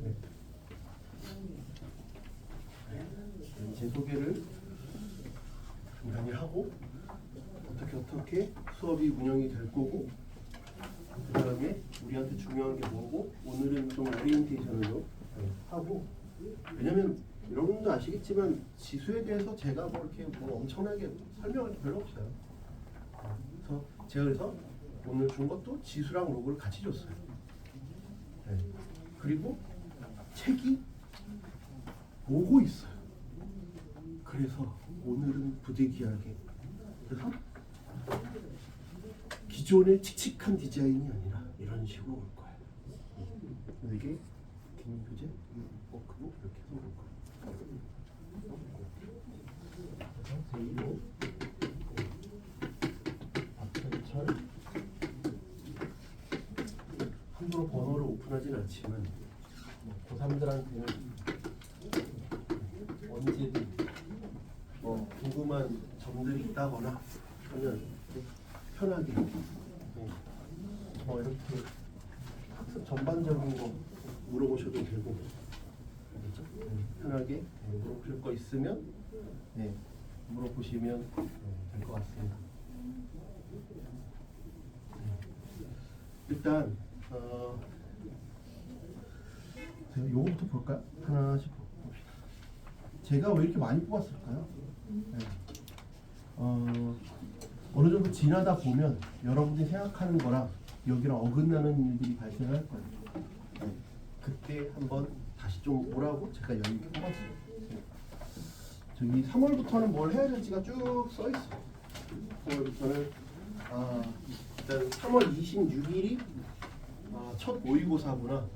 네. 제 소개를 간단히 하고 어떻게 수업이 운영이 될 거고, 그 다음에 우리한테 중요한 게 뭐고, 오늘은 좀 오리엔테이션을 좀 하고, 왜냐면 여러분도 아시겠지만 지수에 대해서 제가 뭐 이렇게 뭐 엄청나게 설명할 게 별로 없어요. 그래서 오늘 준 것도 지수랑 로그를 같이 줬어요. 네. 그리고 책이 오고 있어요. 그래서 오늘은 부득이하게, 그래서 기존의 칙칙한 디자인이 아니라 이런 식으로 올 거예요. 그래서 이게 기능 표제, 워크북 이렇게 해서 올 거예요. 그리고 박현철, 함부로 번호를 오픈하진 않지만 고3들한테는 언제든 궁금한 점들이 있다거나 하면 편하게 이렇게 학습 전반적인 거 물어보셔도 되고, 알겠죠? 편하게 물어보실 거 있으면 물어보시면 될 것 같습니다. 일단 제가 요거부터 볼까요? 하나씩 봅시다. 제가 왜 이렇게 많이 뽑았을까요? 어느 정도 지나다 보면 여러분이 생각하는 거랑 여기랑 어긋나는 일들이 발생할 거예요. 그때 한번 다시 좀 오라고 제가 여유 있게 뽑았어요. 저기 3월부터는 뭘 해야 될지가 쭉 써 있어. 3월부터는 일단 3월 26일이 첫 모의고사구나.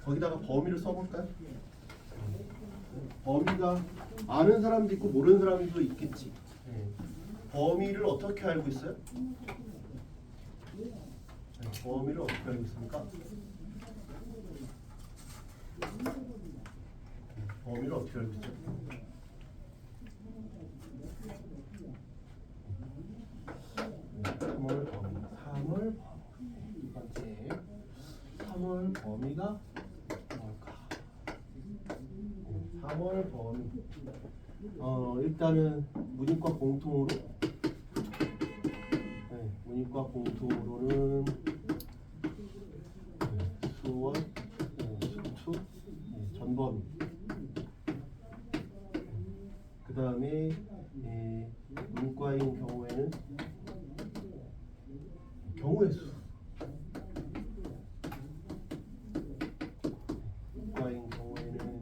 거기다가 범위를 써볼까요? 범위가 아는 사람도 있고 모르는 사람도 있겠지. 범위를 어떻게 알고 있어요? 범위를 어떻게 알고 있습니까? 범위를 어떻게 알고 있죠? 3월 범위. 3월 두 번째 3월 범위가 뭘까? 3월 범위. 일단은 문이과 공통으로, 문이과 공통으로는 수원, 수투, 전범위. 그 다음에 문과인 경우에는 경우의 수. 문과인 경우에는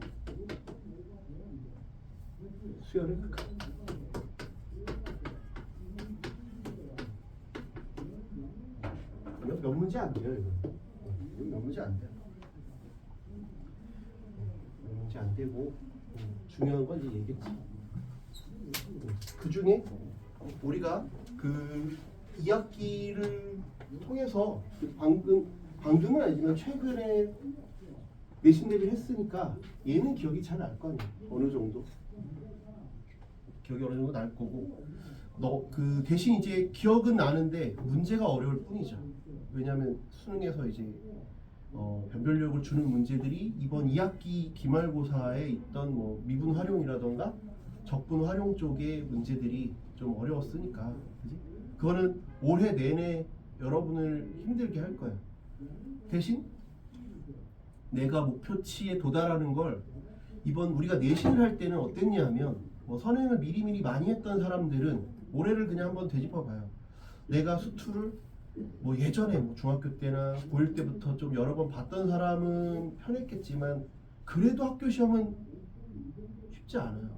수열의 극한. 몇 문제 안 돼요, 이거. 몇 문제 안 돼요. 몇 문제 안 되고, 중요한 건 이제 얘기했지. 그 중에 우리가 그 2학기를 통해서 방금은 아니지만 최근에 내신 대비를 했으니까 얘는 기억이 잘 날 거 아니에요. 어느 정도 기억이 어느 정도 날 거고, 그 대신 이제 기억은 나는데 문제가 어려울 뿐이죠. 왜냐하면 수능에서 이제 변별력을 주는 문제들이 이번 2학기 기말고사에 있던 뭐 미분 활용이라던가 적분 활용 쪽의 문제들이 좀 어려웠으니까, 그지? 그거는 올해 내내 여러분을 힘들게 할 거예요. 대신 내가 목표치에 도달하는 걸 이번 우리가 내신을 할 때는 어땠냐 하면, 선행을 미리미리 많이 했던 사람들은 올해를 그냥 한번 되짚어 봐요. 내가 수투를 예전에 중학교 때나 고1 때부터 좀 여러 번 봤던 사람은 편했겠지만 그래도 학교 시험은 쉽지 않아요.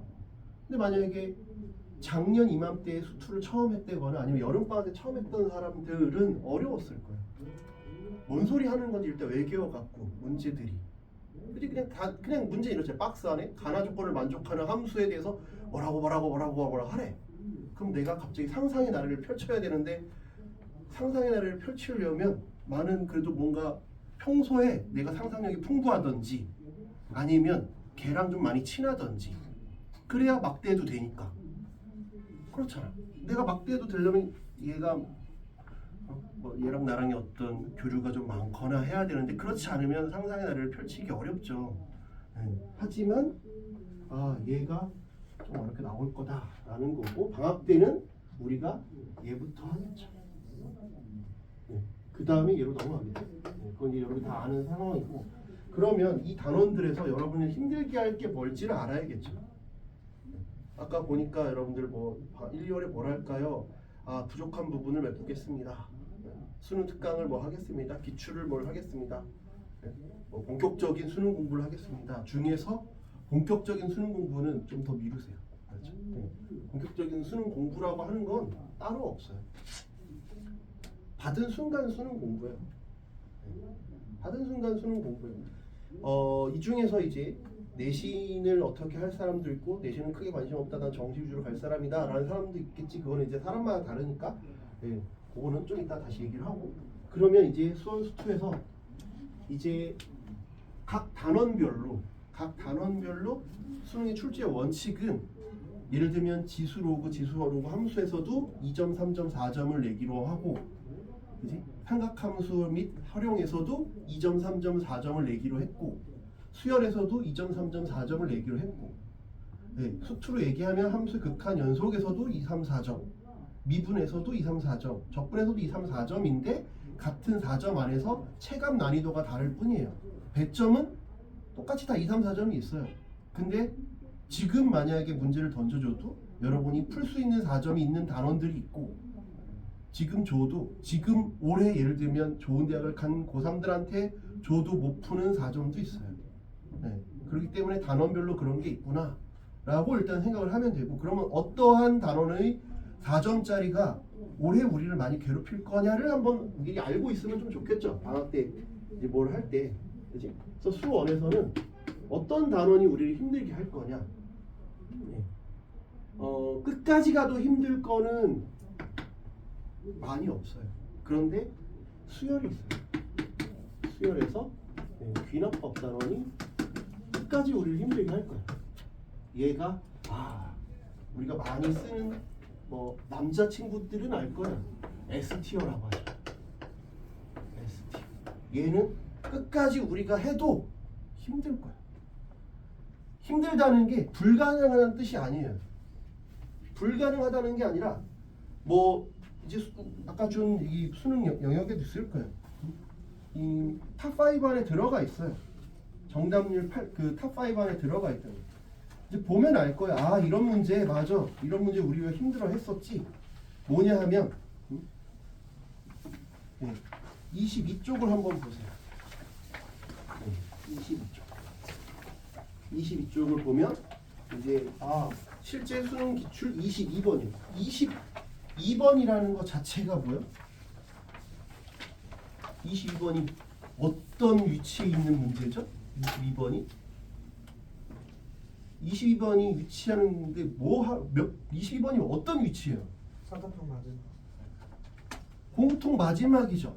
근데 만약에 작년 이맘때에 수투를 처음 했다거나 아니면 여름방학 때 처음 했던 사람들은 어려웠을 거예요. 뭔 소리 하는 건지 일단 외계어갖고 문제들이, 그지? 그냥 문제 이렇죠. 박스 안에 가나 조건을 만족하는 함수에 대해서 뭐라고 하래. 그럼 내가 갑자기 상상의 나래를 펼쳐야 되는데, 상상의 나래를 펼치려면 많은 그래도 뭔가 평소에 내가 상상력이 풍부하던지 아니면 걔랑 좀 많이 친하던지, 그래야 막대해도 되니까. 그렇잖아. 내가 막대해도 되려면 얘가 뭐 얘랑 나랑의 어떤 교류가 좀 많거나 해야 되는데 그렇지 않으면 상상의 나래를 펼치기 어렵죠. 하지만 얘가 좀 어렵게 나올 거다라는 거고 방학 때는 우리가 얘부터 하겠죠. 그 다음에 얘로 넘어가겠죠. 그건 이제 여러분 다 아는 상황이고 그러면 이 단원들에서 여러분이 힘들게 할 게 뭘지를 알아야겠죠. 아까 보니까 여러분들 뭐 1, 2월에 뭘 할까요? 부족한 부분을 메꾸겠습니다. 수능 특강을 뭐 하겠습니다. 기출을 뭘 하겠습니다. 뭐 본격적인 수능 공부를 하겠습니다. 중에서 본격적인 수능 공부는 좀 더 미루세요. 그렇죠? 본격적인 수능 공부라고 하는 건 따로 없어요. 받은 순간 수능 공부예요. 받은 순간 수능 공부예요. 이 중에서 이제 내신을 어떻게 할 사람도 있고 내신은 크게 관심 없다 난 정시 위주로 갈 사람이다 라는 사람도 있겠지. 그거는 이제 사람마다 다르니까 그거는 좀 이따 다시 얘기를 하고 그러면 이제 수원 수투에서 이제 각 단원별로 수능의 출제 원칙은 예를 들면 지수로그 함수에서도 2점, 3점, 4점을 내기로 하고 그지? 삼각함수 및 활용에서도 2점, 3점, 4점을 내기로 했고 수열에서도 2점, 3점, 4점을 내기로 했고 수투로 얘기하면 함수 극한 연속에서도 2, 3, 4점 미분에서도 2, 3, 4점 적분에서도 2, 3, 4점인데 같은 4점 안에서 체감 난이도가 다를 뿐이에요. 배점은 똑같이 다 2, 3, 4점이 있어요. 근데 지금 만약에 문제를 던져줘도 여러분이 풀 수 있는 4점이 있는 단원들이 있고 지금 올해 예를 들면 좋은 대학을 간 고3들한테 줘도 못 푸는 4점도 있어요. 그렇기 때문에 단원별로 그런 게 있구나 라고 일단 생각을 하면 되고 그러면 어떠한 단원의 4점짜리가 올해 우리를 많이 괴롭힐 거냐를 한번 미리 알고 있으면 좀 좋겠죠. 방학 때 이제 뭘 할 때 그치? 그래서 수원에서는 어떤 단원이 우리를 힘들게 할 거냐 끝까지 가도 힘들 거는 많이 없어요. 그런데 수열이 있어요. 수열에서 귀납법 단원이 끝까지 우리를 힘들게 할 거야. 얘가 우리가 많이 쓰는 뭐 남자친구들은 알 거야. S티어라고 하죠. S티어. 얘는 끝까지 우리가 해도 힘들 거야. 힘들다는 게 불가능하다는 뜻이 아니에요. 불가능하다는 게 아니라 뭐 이제 아까 준 이 수능 영역에도 있을 거예요. 이 탑5 안에 들어가 있어요. 정답률 그 탑5 안에 들어가 있다고. 이제 보면 알 거야. 이런 문제 맞아. 이런 문제 우리 왜 힘들어 했었지. 뭐냐 하면 22쪽을 한번 보세요. 22쪽을 보면 이제 실제 수능 기출 22번이에요. 22번이라는 것 자체가 뭐예요? 22번이 어떤 위치에 있는 문제죠? 22번이 위치하는데 22번이 어떤 위치예요? 삼각형 맞은 공통 마지막이죠.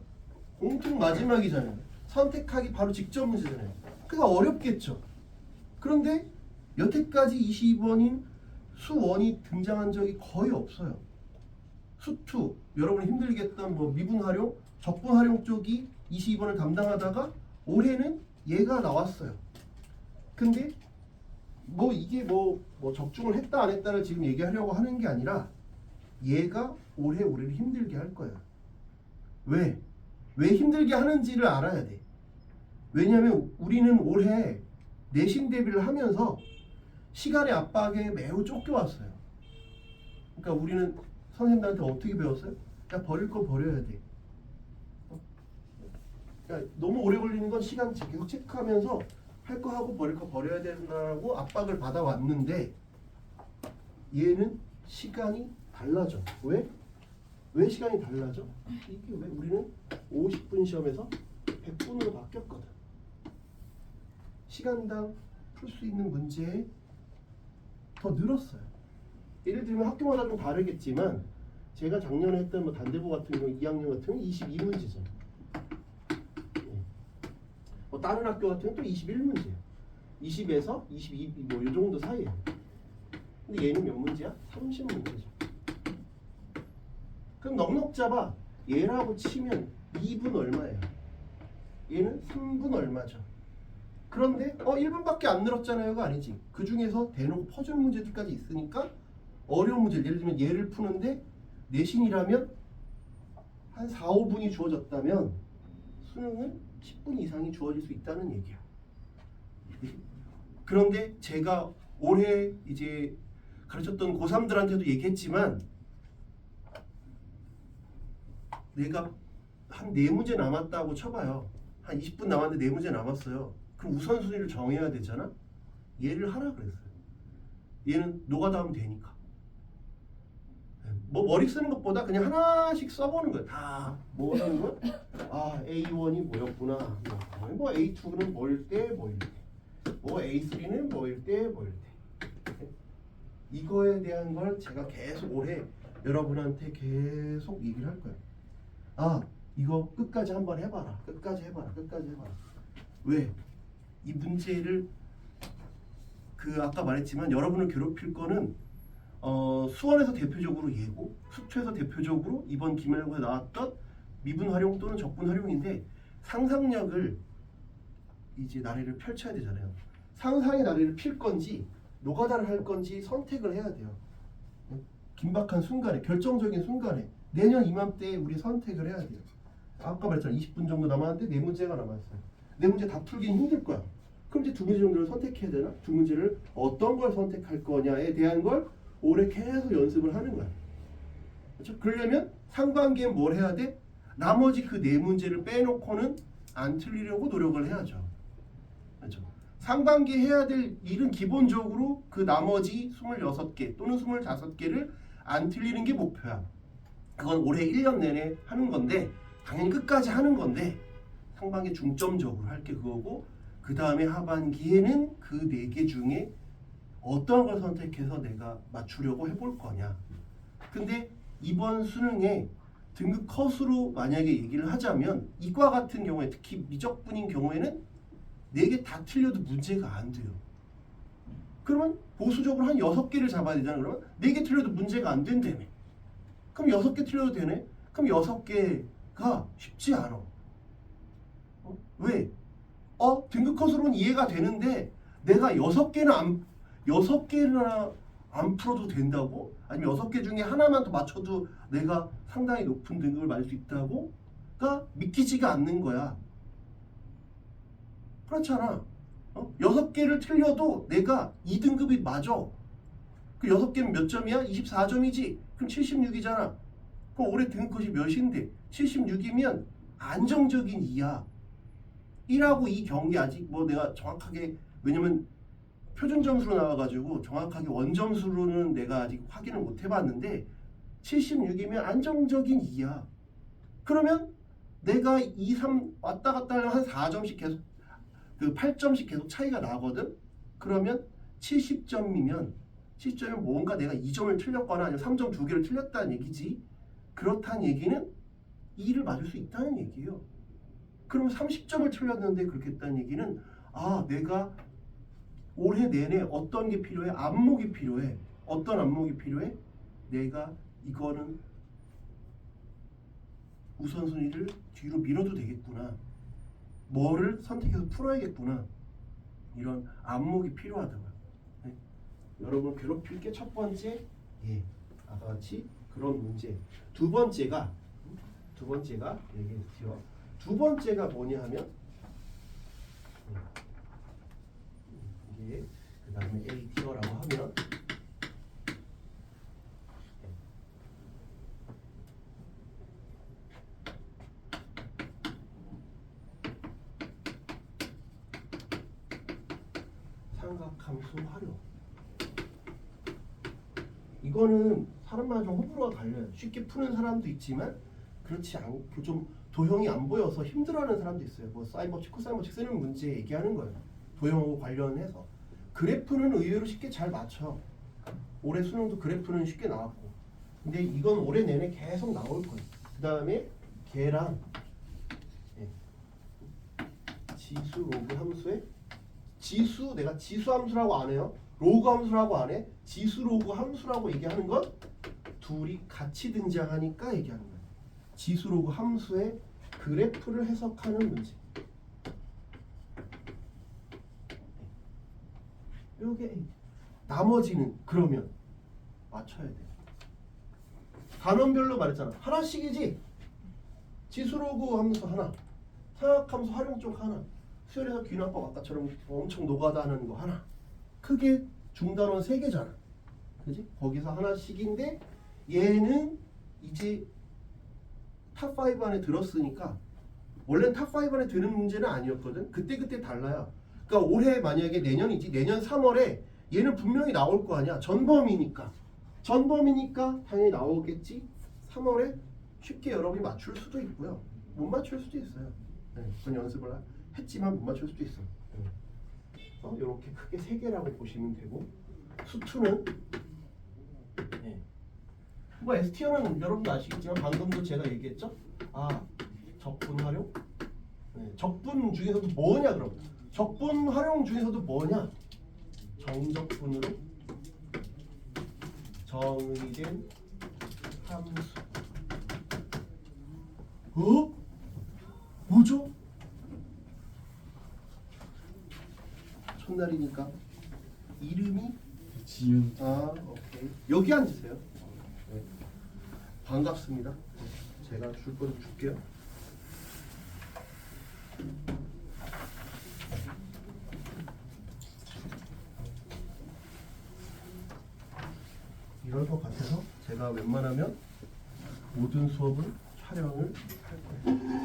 공통 마지막이잖아요. 선택하기 바로 직전 문제잖아요. 그러니까 어렵겠죠. 그런데 여태까지 22번인 수1이 등장한 적이 거의 없어요. 수2 여러분이 힘들게 했던 뭐 미분 활용, 적분 활용 쪽이 22번을 담당하다가 올해는 얘가 나왔어요. 근데 뭐 이게 뭐 적중을 했다 안 했다를 지금 얘기하려고 하는 게 아니라 얘가 올해 우리를 힘들게 할 거야. 왜 힘들게 하는지를 알아야 돼. 왜냐하면 우리는 올해 내신 대비를 하면서 시간의 압박에 매우 쫓겨왔어요. 그러니까 우리는 선생님들한테 어떻게 배웠어요? 야, 버릴 거 버려야 돼. 그러니까 너무 오래 걸리는 건 시간 계속 체크하면서 할 거 하고 버릴 거 버려야 된다고 압박을 받아왔는데 얘는 시간이 달라져. 왜 시간이 달라져? 이게 왜 우리는 50분 시험에서 100분으로 바뀌었거든. 시간당 풀 수 있는 문제 더 늘었어요. 예를 들면 학교마다 좀 다르겠지만 제가 작년에 했던 뭐 단대보 같은 경우 2학년 같은 경우 22문제죠. 뭐 다른 학교 같은 경우 또 21문제예요. 20에서 22 뭐 이 정도 사이에요. 근데 얘는 몇 문제야? 30문제죠. 그럼 넉넉 잡아. 얘라고 치면 2분 얼마예요? 얘는 3분 얼마죠? 그런데 1분밖에 안 늘었잖아요가 아니지. 그 중에서 대놓고 퍼즐 문제들까지 있으니까 어려운 문제, 예를 들면 얘를 푸는데 내신이라면 한 4, 5분이 주어졌다면 수능은 10분 이상이 주어질 수 있다는 얘기야. 그런데 제가 올해 이제 가르쳤던 고3들한테도 얘기했지만 내가 한 4문제 남았다고 쳐봐요. 한 20분 남았는데 4문제 남았어요. 그럼 우선순위를 정해야 되잖아. 얘를 하라 그랬어요. 얘는 노가다 하면 되니까. 뭐 머리 쓰는 것보다 그냥 하나씩 써보는 거예요. 다 뭐라는 거? 아 A1이 뭐였구나. 뭐 A2는 뭐일 때 뭐일 때. 뭐 A3는 뭐일 때 뭐일 때. 이거에 대한 걸 제가 계속 올해 여러분한테 계속 얘기를 할 거예요. 아 이거 끝까지 한번 해봐라. 끝까지 해봐라. 끝까지 해봐라. 왜? 이 문제를 아까 말했지만 여러분을 괴롭힐 거는 수원에서 대표적으로 얘고 수투에서 대표적으로 이번 기말고에 나왔던 미분 활용 또는 적분 활용인데 상상력을 이제 나래를 펼쳐야 되잖아요. 상상의 나래를 필 건지 노가다를 할 건지 선택을 해야 돼요. 긴박한 순간에 결정적인 순간에 내년 이맘때에 우리 선택을 해야 돼요. 아까 말했잖아요. 20분 정도 남았는데 4문제가 남았어요. 4문제 다 풀기는 힘들 거야. 그럼 이제 2문제 정도를 선택해야 되나? 2문제를 어떤 걸 선택할 거냐에 대한 걸 올해 계속 연습을 하는 거야. 그렇죠? 그러려면 상반기엔 뭘 해야 돼? 나머지 그 4문제를 빼놓고는 안 틀리려고 노력을 해야죠. 그렇죠? 상반기에 해야 될 일은 기본적으로 그 나머지 26개 또는 25개를 안 틀리는 게 목표야. 그건 올해 1년 내내 하는 건데 당연히 끝까지 하는 건데 상반기 중점적으로 할 게 그거고 그 다음에 하반기에는 그 4개 중에 어떤 걸 선택해서 내가 맞추려고 해볼 거냐. 근데 이번 수능에 등급 컷으로 만약에 얘기를 하자면 이과 같은 경우에 특히 미적분인 경우에는 4개 다 틀려도 문제가 안 돼요. 그러면 보수적으로 한 6개를 잡아야 되잖아. 그러면 4개 틀려도 문제가 안 된다며. 그럼 6개 틀려도 되네? 그럼 6개가 쉽지 않아. 왜? 등급 컷으로는 이해가 되는데 내가 6개나 안 풀어도 된다고? 아니면 6개 중에 하나만 더 맞춰도 내가 상당히 높은 등급을 받을 수 있다고?가 믿기지가 않는 거야. 그렇잖아. 6개를 틀려도 내가 2등급이 맞아. 그 6개는 몇 점이야? 24점이지? 그럼 76이잖아. 그럼 올해 등급컷이 몇인데? 76이면 안정적인 2야. 1하고 2 경기 아직 뭐 내가 정확하게 왜냐면 표준 점수로 나와가지고 정확하게 원점수로는 내가 아직 확인을 못 해봤는데 76이면 안정적인 2야. 그러면 내가 2, 3 왔다 갔다 하면 한 4점씩 계속 8점씩 계속 차이가 나거든. 그러면 70점이면 뭔가 내가 2점을 틀렸거나 아니면 3점 2개를 틀렸다는 얘기지. 그렇다는 얘기는 2를 맞을 수 있다는 얘기예요. 그럼 30점을 틀렸는데 그렇게 했다는 얘기는 내가 올해 내내 어떤 게 필요해? 안목이 필요해. 어떤 안목이 필요해? 내가 이거는 우선순위를 뒤로 밀어도 되겠구나. 뭐를 선택해서 풀어야겠구나. 이런 안목이 필요하다고요. 네. 여러분 괴롭힐 게 첫 번째 아까 같이 그런 문제. 두 번째가 얘기했죠. 두 번째가 뭐냐 하면 이게 그 다음에 A 티어라고 하면 삼각함수 활용. 이거는 사람마다 좀 호불호가 갈려요. 쉽게 푸는 사람도 있지만 그렇지 않고 좀 도형이 안 보여서 힘들어하는 사람도 있어요. 뭐 사인법칙, 코사인법칙 쓰는 문제 얘기하는 거예요. 도형하고 관련해서. 그래프는 의외로 쉽게 잘 맞춰. 올해 수능도 그래프는 쉽게 나왔고. 근데 이건 올해 내내 계속 나올 거예요. 그 다음에 걔랑 지수 로그 함수에 내가 지수 함수라고 안 해요. 로그 함수라고 안 해. 지수 로그 함수라고 얘기하는 건 둘이 같이 등장하니까 얘기하는 거예요. 지수로그 함수의 그래프를 해석하는 문제. 요게 나머지는 그러면 맞춰야 돼. 단원별로 말했잖아. 하나씩이지. 지수로그 함수 하나, 상학함수 활용 쪽 하나, 수열에서 귀납법 아까처럼 엄청 노가다 하는 거 하나. 크게 중단원 3개잖아. 그지? 거기서 하나씩인데 얘는 이제 탑5 안에 들었으니까 원래는 탑5 안에 드는 문제는 아니었거든. 그때 달라요. 그러니까 올해 만약에 내년이지. 내년 3월에 얘는 분명히 나올 거 아니야. 전범이니까 당연히 나오겠지. 3월에 쉽게 여러분이 맞출 수도 있고요. 못 맞출 수도 있어요. 네, 그건 연습을 했지만 못 맞출 수도 있어. 이렇게 크게 3개라고 보시면 되고 수투는 뭐 ST어는 여러분도 아시겠지만 방금도 제가 얘기했죠. 적분 활용. 적분 중에서도 뭐냐 그럼? 적분 활용 중에서도 뭐냐? 정적분으로 정의된 함수. 뭐죠? 첫날이니까 이름이 지윤. 오케이. 여기 앉으세요. 네. 반갑습니다. 제가 줄 거를 줄게요. 이럴 것 같아서 제가 웬만하면 모든 수업을 촬영을 할 거예요.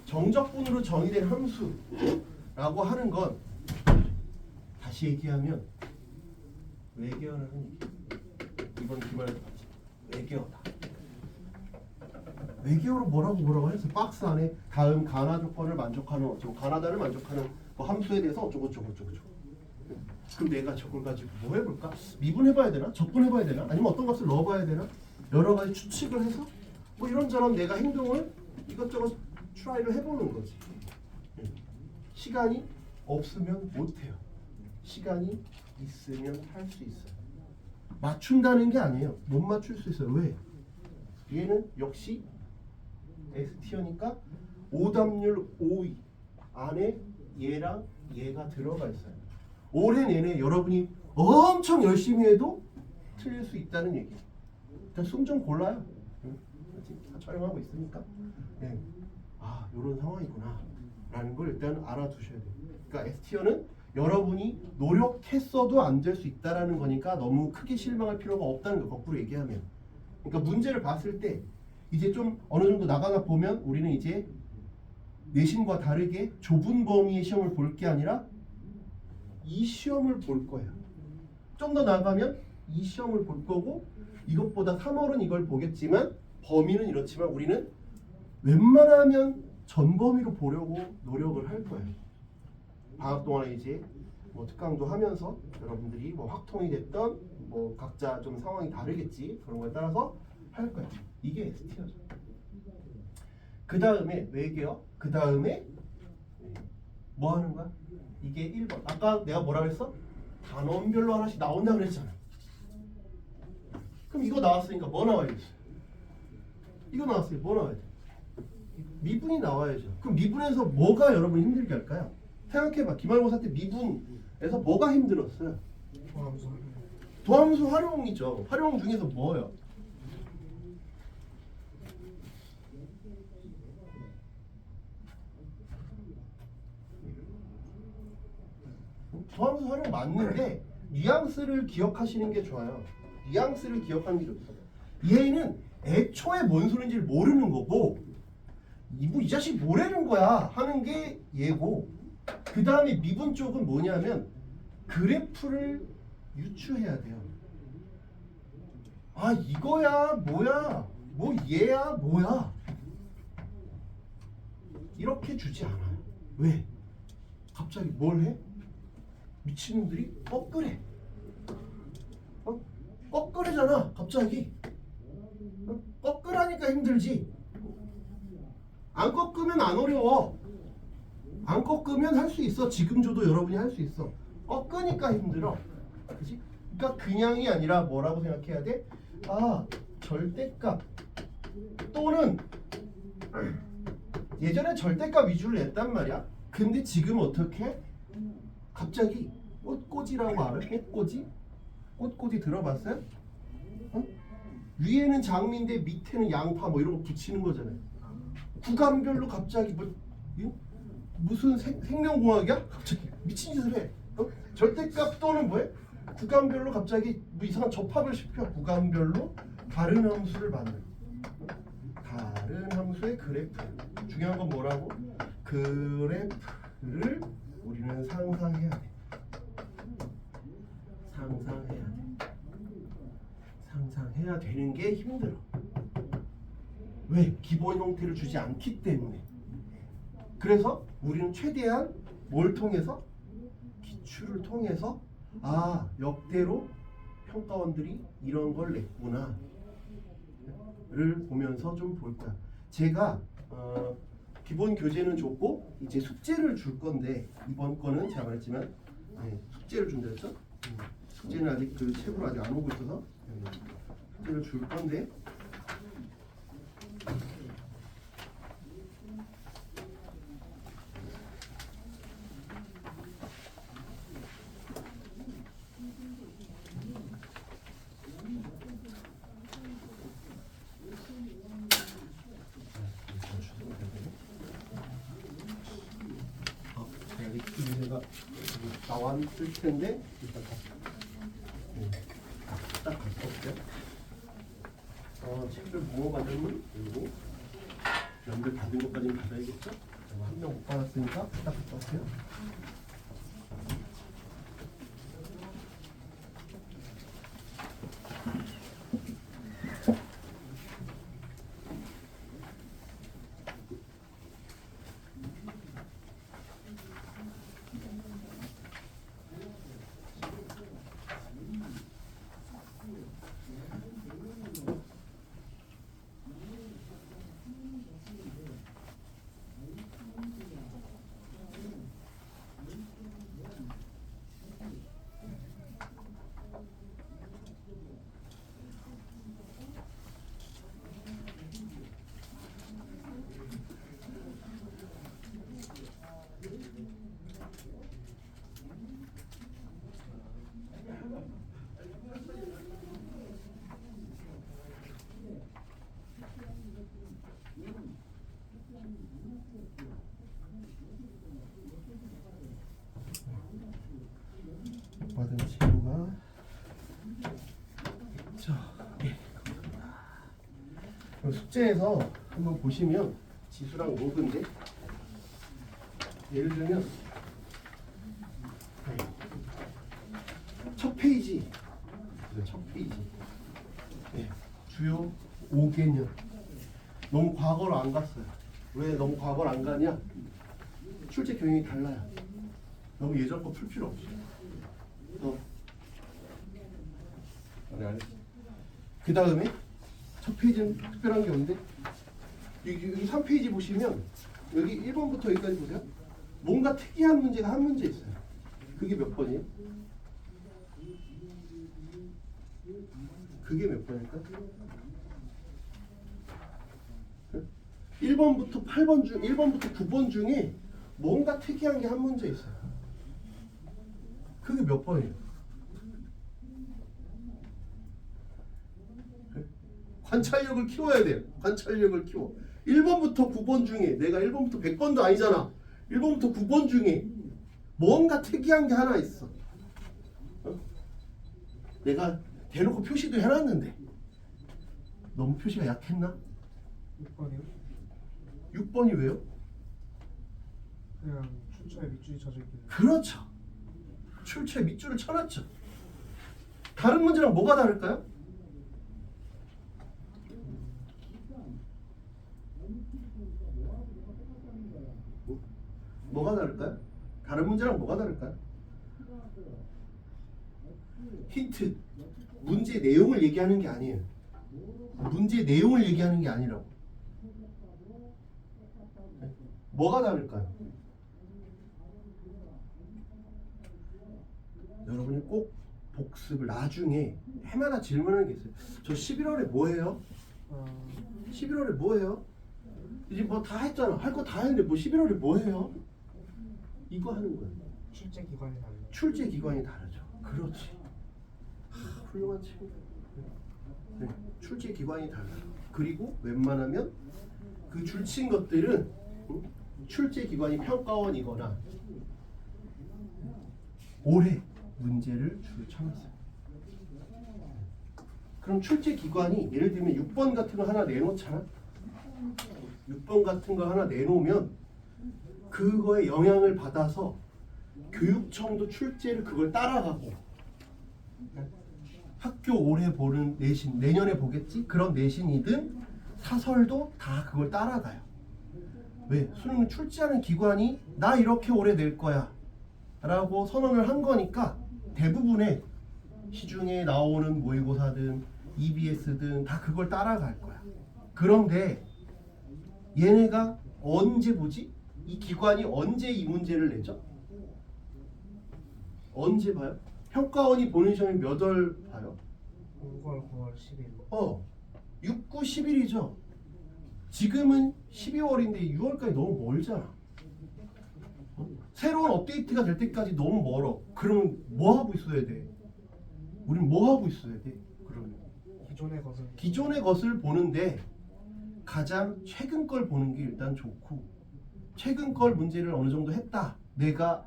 정적분으로 정의된 함수라고 하는 건 다시 얘기하면 외계어라는 얘기. 이번 기말에도 봤지. 외계어다. 외계어로 뭐라고 해서 박스 안에 다음 가나 조건을 만족하는 어쩌고 가나다를 만족하는 뭐 함수에 대해서 어쩌고. 그럼 내가 저걸 가지고 뭐 해볼까? 미분해봐야 되나? 적분해봐야 되나? 아니면 어떤 값을 넣어봐야 되나? 여러 가지 추측을 해서 뭐 이런저런 내가 행동을 이것저것 트라이를 해보는 거지. 시간이 없으면 못해요. 시간이 있으면 할 수 있어요. 맞춘다는 게 아니에요. 못 맞출 수 있어요. 왜? 얘는 역시 ST어니까 오답률 5위 안에 얘랑 얘가 들어가 있어요. 올해 내내 여러분이 엄청 열심히 해도 틀릴 수 있다는 얘기예요. 일단 숨 좀 골라요. 다 촬영하고 있으니까. 이런 상황이구나 라는 걸 일단 알아두셔야 돼요. 그러니까 ST어는 여러분이 노력했어도 안 될 수 있다라는 거니까 너무 크게 실망할 필요가 없다는 거, 거꾸로 얘기하면. 그러니까 문제를 봤을 때 이제 좀 어느 정도 나가다 보면 우리는 이제 내신과 다르게 좁은 범위의 시험을 볼 게 아니라 이 시험을 볼 거예요. 좀 더 나가면 이 시험을 볼 거고, 이것보다 3월은 이걸 보겠지만 범위는 이렇지만 우리는 웬만하면 전범위로 보려고 노력을 할 거예요. 방학 동안에 이제 뭐 특강도 하면서 여러분들이 뭐 확통이 됐던 뭐 각자 좀 상황이 다르겠지, 그런 거에 따라서 할 거예요. 이게 ST어죠. 그 다음에 외계어, 그 다음에 뭐 하는 거야? 이게 1번. 아까 내가 뭐라 그랬어? 단원별로 하나씩 나온다 그랬잖아. 그럼 이거 나왔으니까 뭐 나와야겠어? 이거 나왔으니까 뭐 나와야 돼? 미분이 나와야죠. 그럼 미분에서 뭐가 여러분 힘들게 할까요? 생각해봐. 기말고사 때 미분에서 뭐가 힘들었어요? 도함수 활용이죠. 활용 중에서 뭐예요? 도함수 활용 맞는데 뉘앙스를 기억하시는 게 좋아요. 뉘앙스를 기억하는 게 좋죠. 얘는 애초에 뭔 소린지를 모르는 거고, 이 자식 뭐라는 거야 하는 게 얘고, 그 다음에 미분 쪽은 뭐냐면 그래프를 유추해야 돼요. 이거야 뭐야, 뭐 얘야 뭐야, 이렇게 주지 않아요. 왜? 갑자기 뭘 해? 미친놈들이 꺾으래. 꺾으래잖아 갑자기. 꺾으라니까 힘들지. 안 꺾으면 안 어려워. 안 꺾으면 할 수 있어. 지금 줘도 여러분이 할 수 있어. 꺾으니까 힘들어. 그치? 그러니까 그냥이 아니라 뭐라고 생각해야 돼? 아, 절대값 또는 예전에 절대값 위주로 냈단 말이야. 근데 지금 어떻게 갑자기 꽃꽂이라고 알아? 꽃꽂이? 꽃꽂이 들어봤어요? 어? 위에는 장미인데 밑에는 양파 뭐 이런 거 붙이는 거잖아요. 구간별로 갑자기 뭐 무슨 생명공학이야? 갑자기 미친 짓을 해. 어? 절대값 또는 뭐해? 구간별로 갑자기 뭐 이상한 접합을 시켜. 구간별로 다른 함수를 만들어. 다른 함수의 그래프. 중요한 건 뭐라고? 그래프를 우리는 상상해야 돼. 상상해야 돼. 상상해야 되는 게 힘들어. 왜? 기본 형태를 주지 않기 때문에. 그래서 우리는 최대한 뭘 통해서? 기출을 통해서 아, 역대로 평가원들이 이런 걸 냈구나 를 보면서 좀 볼 거야. 제가 기본 교재는 줬고 이제 숙제를 줄 건데 이번 거는 제가 말했지만 숙제를 준다 했죠? 숙제는 아직 그 책으로 아직 안 오고 있어서 숙제를 줄 건데 제가 나왔을 텐데 일단 딱 갔다 올게요. 책을 뭐 받으면 그리고 연결 받은 것까지는 받아야겠죠? 한 명 못 받았으니까 딱 갔다 올게요. 받은 친구가 숙제에서 한번 보시면 지수랑 로그인데 예를 들면 첫 페이지 주요 5개년 너무 과거로 안 갔어요. 왜 너무 과거로 안 가냐? 출제 경향이 달라요. 너무 예전 거 풀 필요 없어요. 그 다음에 첫 페이지는 특별한 게 없는데 여기 3페이지 보시면 여기 1번부터 여기까지 보세요. 뭔가 특이한 문제가 한 문제 있어요. 그게 몇 번이에요? 그게 몇 번일까? 1번부터 8번 중 1번부터 9번 중에 뭔가 특이한 게 한 문제 있어요. 그게 몇 번이에요? 관찰력을 키워야 돼요. 관찰력을 키워. 1번부터 9번 중에 내가 1번부터 100번도 아니잖아. 1번부터 9번 중에 뭔가 특이한 게 하나 있어. 내가 대놓고 표시도 해놨는데 너무 표시가 약했나? 6번이요? 6번이 왜요? 그냥 출처에 밑줄이 쳐져 있길래. 그렇죠. 출처에 밑줄을 쳐놨죠. 다른 문제랑 뭐가 다를까요? 뭐가 다를까요? 다른 문제랑 뭐가 다를까요? 힌트. 문제 내용을 얘기하는 게 아니에요. 문제 내용을 얘기하는 게 아니라고. 뭐가 다를까요? 여러분이 꼭 복습을 나중에 해마다 질문하는 게 있어요. 저 11월에 뭐 해요? 11월에 뭐 해요? 이제 뭐 다 했잖아. 할 거 다 했는데 뭐 11월에 뭐 해요? 이거 하는 거예요. 출제 기관이 달라. 출제 기관이 다르죠. 그렇지. 훌륭한 친구. 네, 출제 기관이 달라요. 그리고 웬만하면 그 줄친 것들은 출제 기관이 평가원이거나 올해 문제를 주로 쳐놨어요. 그럼 출제 기관이 예를 들면 6번 같은 거 하나 내놓잖아. 6번 같은 거 하나 내놓으면 그거에 영향을 받아서 교육청도 출제를 그걸 따라가고 학교 올해 보는 내신 내년에 보겠지? 그런 내신이든 사설도 다 그걸 따라가요. 왜? 수능 출제하는 기관이 나 이렇게 올해 낼 거야 라고 선언을 한 거니까 대부분의 시중에 나오는 모의고사든 EBS든 다 그걸 따라갈 거야. 그런데 얘네가 언제 보지? 이 기관이 언제 이 문제를 내죠? 언제 봐요? 평가원이 보는 시험이 몇 월 봐요? 5월, 9월, 10일. 6, 9, 10일이죠. 지금은 12월인데 6월까지 너무 멀잖아. 새로운 업데이트가 될 때까지 너무 멀어. 그러면 뭐 하고 있어야 돼? 우린 뭐 하고 있어야 돼? 그러면 기존의 것을 보는데 가장 최근 걸 보는 게 일단 좋고, 최근 걸 문제를 어느 정도 했다. 내가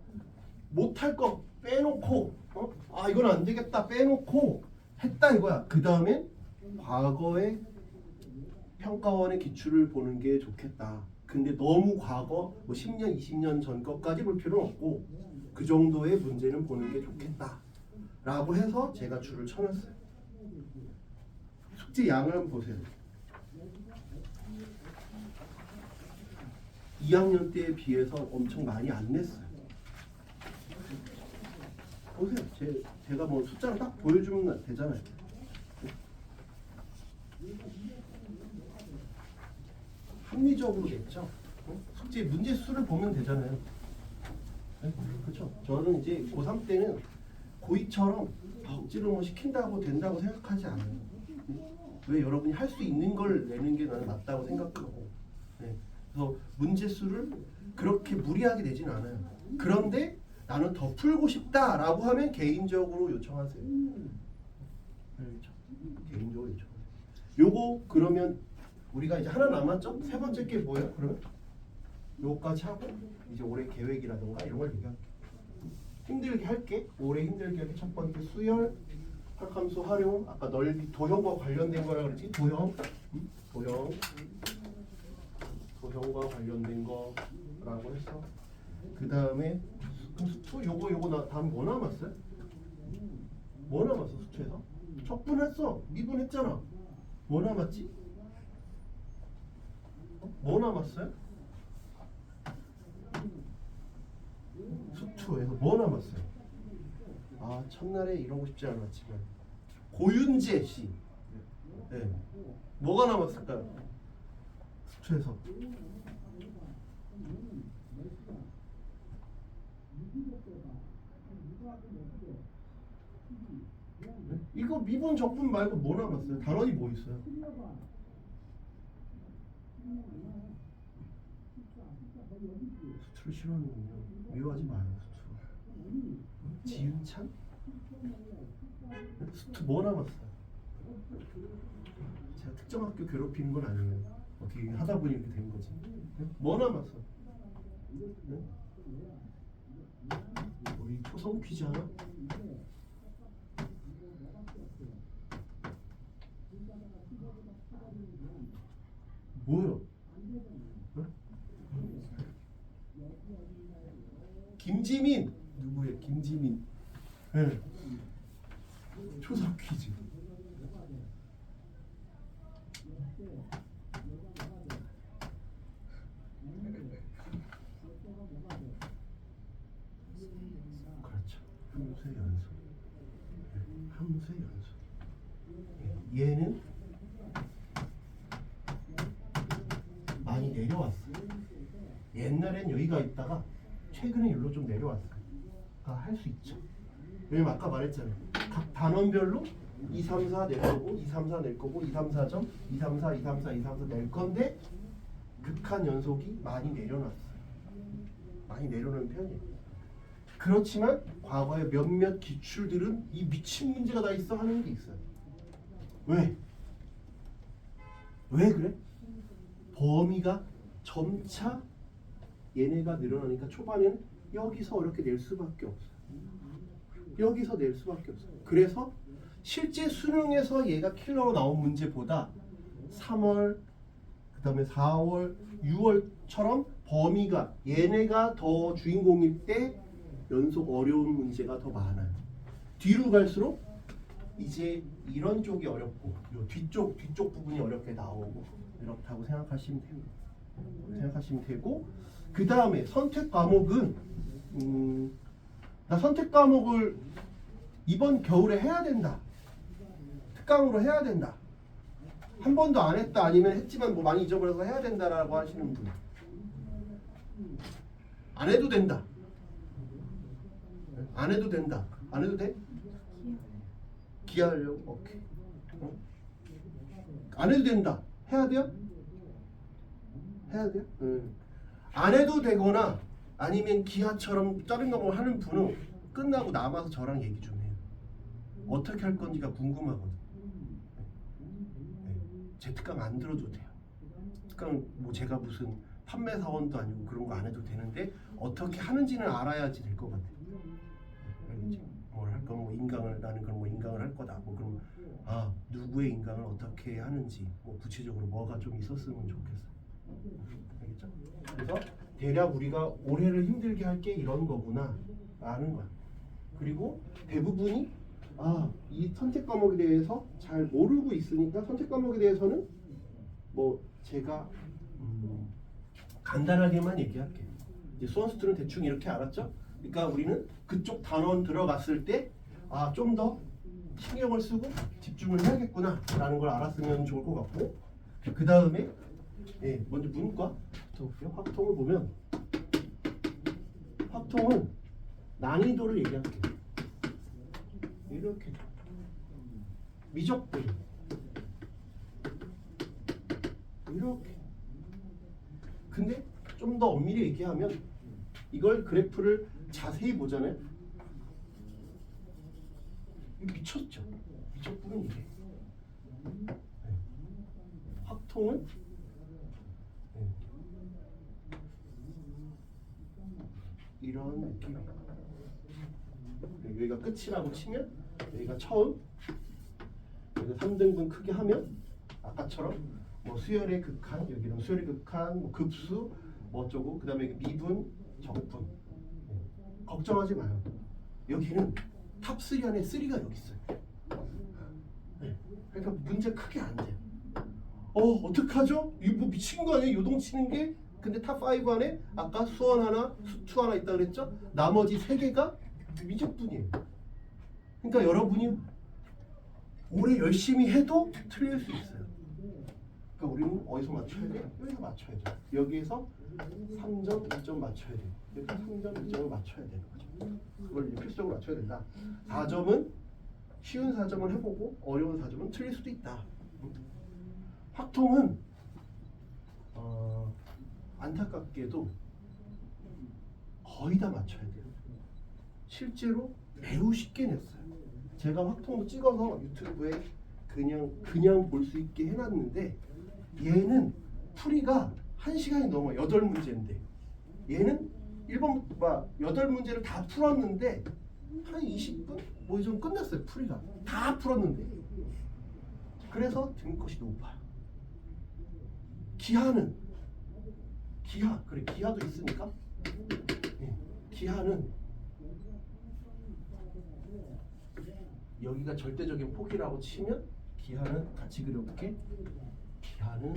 못할 거 빼놓고 아 이건 안 되겠다 빼놓고 했다 이거야. 그 다음엔 과거의 평가원의 기출을 보는 게 좋겠다. 근데 너무 과거 뭐 10년 20년 전 것까지 볼 필요는 없고 그 정도의 문제는 보는 게 좋겠다 라고 해서 제가 줄을 쳐놨어요. 숙제 양을 한번 보세요. 2학년 때에 비해서 엄청 많이 안 냈어요. 보세요. 제가 뭐 숫자를 딱 보여주면 되잖아요. 합리적으로 냈죠. 숙제 문제 수를 보면 되잖아요. 그렇죠. 저는 이제 고3 때는 고2처럼 억지로 뭐 시킨다고 된다고 생각하지 않아요. 왜 여러분이 할 수 있는 걸 내는 게 나는 맞다고 생각하고. 그래서 문제 수를 그렇게 무리하게 내진 않아요. 그런데 나는 더 풀고 싶다라고 하면 개인적으로 요청하세요. 그렇죠. 개인적으로 요청하세요. 요거 그러면 우리가 이제 하나 남았죠? 세 번째 게 뭐예요? 그러면 요거까지 하고 이제 올해 계획이라든가 이런 걸 얘기할게. 힘들게 할게. 올해 힘들게 할게. 첫 번째 수열, 활함수 활용. 아까 넓이 도형과 관련된 거라 그랬지? 도형과 관련된 거라고 했어. 그 다음에 수투 요거 나 다음 뭐 남았어요? 뭐 남았어 수투에서? 척분했어. 미분했잖아. 뭐 남았지? 뭐 남았어요? 수투에서 뭐 남았어요? 아 첫날에 이러고 싶지 않았지만 고윤재 씨. 네. 뭐가 남았을까요? 수투에서 네? 이거 미분 적분 말고 뭐 남았어요? 단원이 뭐 있어요? 수투를 싫어하는군요. 미워하지 마요 수투. 지윤찬? 수투 뭐 남았어요? 제가 특정 학교 괴롭히는 건 아니에요. 어떻게 하다 보니 이렇게 된 거지. 뭐 남았어? 네? 우리 초성 퀴즈 하나? 뭐요? 어? 김지민 누구예요? 김지민. 네. 초성 퀴즈. 그렇죠. 함수의 연속. 함수의 연속. 얘는 많이 내려왔어. 옛날엔 여기가 있다가 최근에 여기로 좀 내려왔어. 할 수 있죠. 왜냐면 아까 말했잖아요. 각 단원별로 2, 3, 4 낼 거고 2, 3, 4 낼 거고 2, 3, 4점 2, 3, 4, 2, 3, 4, 2, 3, 4 낼 건데 극한 연속이 많이 내려놨어요. 많이 내려놓은 편이에요. 그렇지만 과거의 몇몇 기출들은 이 미친 문제가 다 있어 하는 게 있어요. 왜? 왜 그래? 범위가 점차 얘네가 늘어나니까 초반에는 여기서 어렵게 낼 수밖에 없어요. 여기서 낼 수밖에 없어요. 그래서 실제 수능에서 얘가 킬러로 나온 문제보다 3월, 그 다음에 4월, 6월처럼 범위가 얘네가 더 주인공일 때 연속 어려운 문제가 더 많아요. 뒤로 갈수록 이제 이런 쪽이 어렵고 요 뒤쪽 부분이 어렵게 나오고 이렇다고 생각하시면 됩니다. 생각하시면 되고 그 다음에 선택 과목은 나 선택 과목을 이번 겨울에 해야 된다. 특강으로 해야 된다. 한 번도 안 했다 아니면 했지만 뭐 많이 잊어버려서 해야 된다라고 하시는 분. 안 해도 된다. 안 해도 된다. 안 해도 돼? 기하려고? 오케이. 안 해도 된다. 해야 돼요? 해야 돼요? 안 해도 되거나 아니면 기하처럼 다른 거 하는 분은 끝나고 남아서 저랑 얘기 좀 해요. 어떻게 할 건지가 궁금하거든. 제 특강 안 들어도 돼요. 특강 뭐 제가 무슨 판매 사원도 아니고 그런 거 안 해도 되는데 어떻게 하는지는 알아야지 될 것 같아요. 알겠지? 뭘 할 거 뭐 인강을 나는 그럼 뭐 인강을 할 거다. 뭐 그럼 누구의 인강을 어떻게 하는지 뭐 구체적으로 뭐가 좀 있었으면 좋겠어요. 알겠죠? 그래서 대략 우리가 올해를 힘들게 할 게 이런 거구나 라는 거야. 그리고 대부분이 이 선택 과목에 대해서 잘 모르고 있으니까 선택 과목에 대해서는 뭐 제가 간단하게만 얘기할게요. 이제 수원수들은 대충 이렇게 알았죠? 그러니까 우리는 그쪽 단원 들어갔을 때 좀 더 신경을 쓰고 집중을 해야겠구나 라는 걸 알았으면 좋을 것 같고 그 다음에 먼저 문과 확통을 보면 확통은 난이도를 얘기할게요. 이렇게 미적분 이렇게. 근데 좀 더 엄밀히 얘기하면 이걸 그래프를 자세히 보잖아요. 이거 미쳤죠. 미적분은 이게. 확통은 이런 느낌이에요. 여기가 끝이라고 치면 여기가 처음, 여기가 3등분 크게 하면 아까처럼 뭐 수열의 극한, 여기는 수열의 극한, 뭐 급수, 뭐 어쩌고, 그 다음에 미분, 적분. 걱정하지 마요. 여기는 탑3 안에 3가 여기 있어요. 그러니까 문제 크게 안 돼요. 어떡하죠? 이거 뭐 미친 거 아니에요? 요동치는 게? 근데 탑5 안에 아까 수원 하나, 수투 하나 있다 그랬죠? 나머지 3개가 미적분이에요. 그러니까 여러분이 올해 열심히 해도 틀릴 수 있어요. 그러니까 우리는 어디서 맞춰야 돼? 여기서 맞춰야 돼. 여기에서 3점, 2점 맞춰야 돼. 여기서 3점, 2점을 맞춰야 되는 거죠. 그걸 필수적으로 맞춰야 된다. 4점은 쉬운 4점을 해보고 어려운 4점은 틀릴 수도 있다. 확통은 안타깝게도 거의 다 맞춰야 돼요. 실제로 매우 쉽게 냈어요. 제가 확통도 찍어서 유튜브에 그냥 볼 수 있게 해놨는데 얘는 풀이가 1시간이 넘어 8문제인데 얘는 1번 8문제를 다 풀었는데 한 20분? 뭐 좀 끝났어요. 풀이가 다 풀었는데 그래서 등급이 높아요. 기하도 있으니까 기하는 여기가 절대적인 폭이라고 치면 기하는 같이 그려볼게. 기하는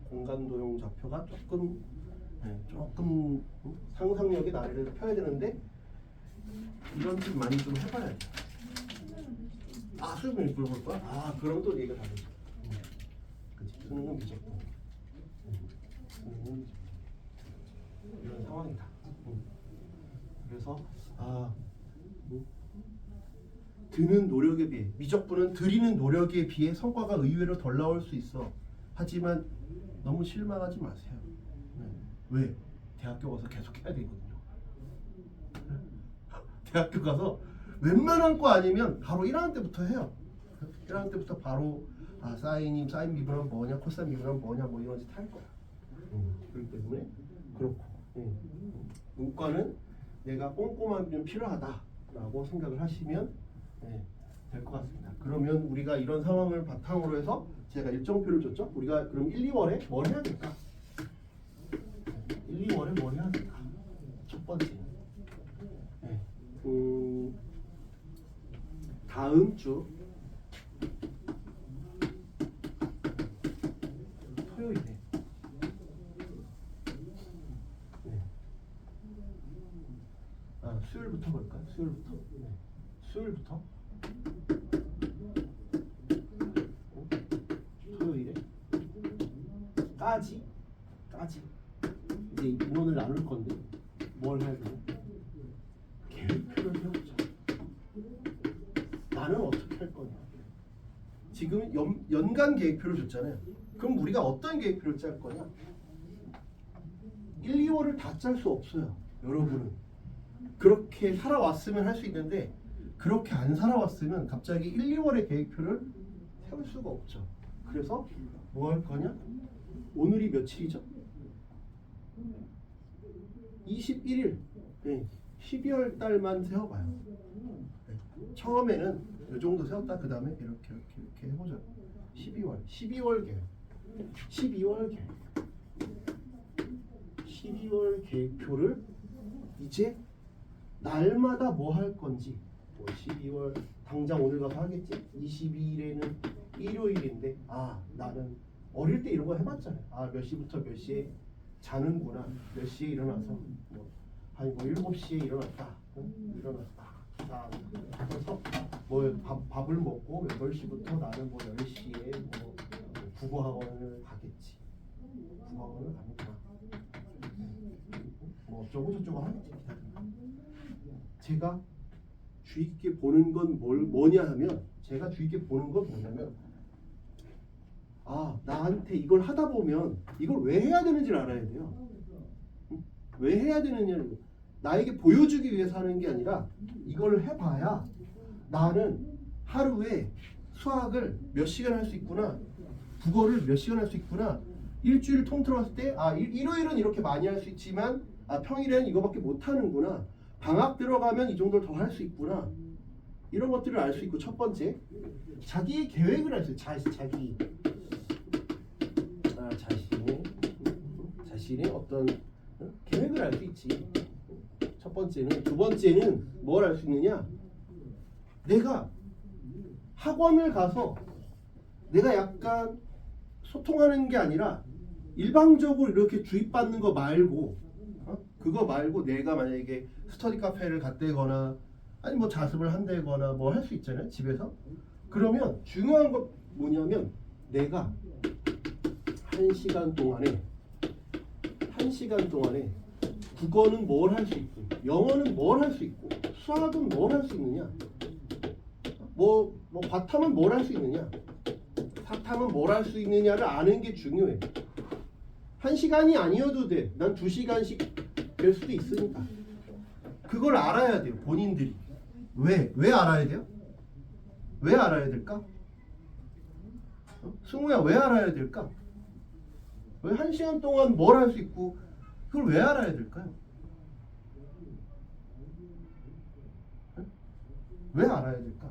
공간 도형 좌표가 조금 상상력의 나래를 펴야 되는데 이런 좀 많이 좀 해봐야 돼. 수능을 물어볼 거야? 그럼 또 얘기가 다르지. 그치? 수능은 미적분. 수능은 미적분. 이런 상황이다. 그래서 드는 노력에 비해 미적분은 들이는 노력에 비해 성과가 의외로 덜 나올 수 있어. 하지만 너무 실망하지 마세요. 왜? 대학교 가서 계속 해야 되거든요. 대학교 가서 웬만한 거 아니면 바로 1학년 때부터 해요. 1학년 때부터 바로 사인 미분은 뭐냐, 코사인 미분은 뭐냐, 뭐 이런 짓 할 거야. 그렇기 때문에 그렇고 문과는 내가 꼼꼼함이 좀 필요하다라고 생각을 하시면 될 것 같습니다. 그러면 우리가 이런 상황을 바탕으로 해서 제가 일정표를 줬죠. 우리가 그럼 1, 2월에 뭘 해야 될까? 1, 2월에 뭘 해야 될까? 첫 번째. 다음 주 토요일에 수요일부터 볼까요? 수요일부터 토요일에 까지 이제 인원을 나눌 건데 뭘 해야 되나? 계획표를 세우자. 나는 어떻게 할 거냐? 지금 연간 계획표를 줬잖아요. 그럼 우리가 어떤 계획표를 짤 거냐? 1, 2월을 다 짤 수 없어요. 여러분은 그렇게 살아왔으면 할 수 있는데 그렇게 안 살아왔으면 갑자기 1, 2월의 계획표를 세울 수가 없죠. 그래서 뭐 할 거냐? 오늘이 며칠이죠? 21일. 12월 달만 세워봐요. 처음에는 이 정도 세웠다 그 다음에 이렇게 해보죠. 12월 계획. 12월 계획표를 이제 날마다 뭐 할 건지 12월 당장 오늘 가서 하겠지? 22일에는 일요일인데 나는 어릴 때 이런 거 해봤잖아요. 몇 시부터 몇 시에 자는구나. 몇 시에 일어나서 한 7시에 일어났다. 자, 그래서 밥을 먹고 8시부터 나는 10시에 국어학원을 가겠지. 국어학원을 가는구나. 어쩌고 저쩌고 하겠지. 제가 주의 깊게 보는 건 뭐냐 하면 제가 주의 깊게 보는 건 뭐냐면 나한테 이걸 하다 보면 이걸 왜 해야 되는지를 알아야 돼요. 왜 해야 되느냐는 거. 나에게 보여주기 위해서 하는 게 아니라 이걸 해봐야 나는 하루에 수학을 몇 시간 할 수 있구나, 국어를 몇 시간 할 수 있구나, 일주일 통틀어 봤을 때 일요일은 이렇게 많이 할 수 있지만 평일에는 이거밖에 못 하는구나, 방학 들어가면 이 정도를 더 할 수 있구나, 이런 것들을 알 수 있고. 첫 번째, 자기 계획을 할 수 있어요. 자신의 어떤 계획을 알 수 있지. 첫 번째는. 두 번째는 뭘 알 수 있느냐? 내가 학원을 가서 내가 약간 소통하는 게 아니라 일방적으로 이렇게 주입받는 거 말고 그거 말고 내가 만약에 스터디 카페를 갔다거나 아니 자습을 한다거나 할 수 있잖아요, 집에서. 그러면 중요한 건 뭐냐면 내가 1시간 동안에 국어는 뭘 할 수 있고, 영어는 뭘 할 수 있고, 수학은 뭘 할 수 있느냐, 과탐은 뭘 할 수 있느냐, 사탐은 뭘 할 수 있느냐를 아는 게 중요해. 1시간이 아니어도 돼. 난 2시간씩 될 수도 있으니까. 그걸 알아야 돼요, 본인들이. 왜 알아야 돼요? 왜 알아야 될까? 승우야, 왜 알아야 될까? 왜 1시간 동안 뭘 할 수 있고 그걸 왜 알아야 될까요? 왜 알아야 될까?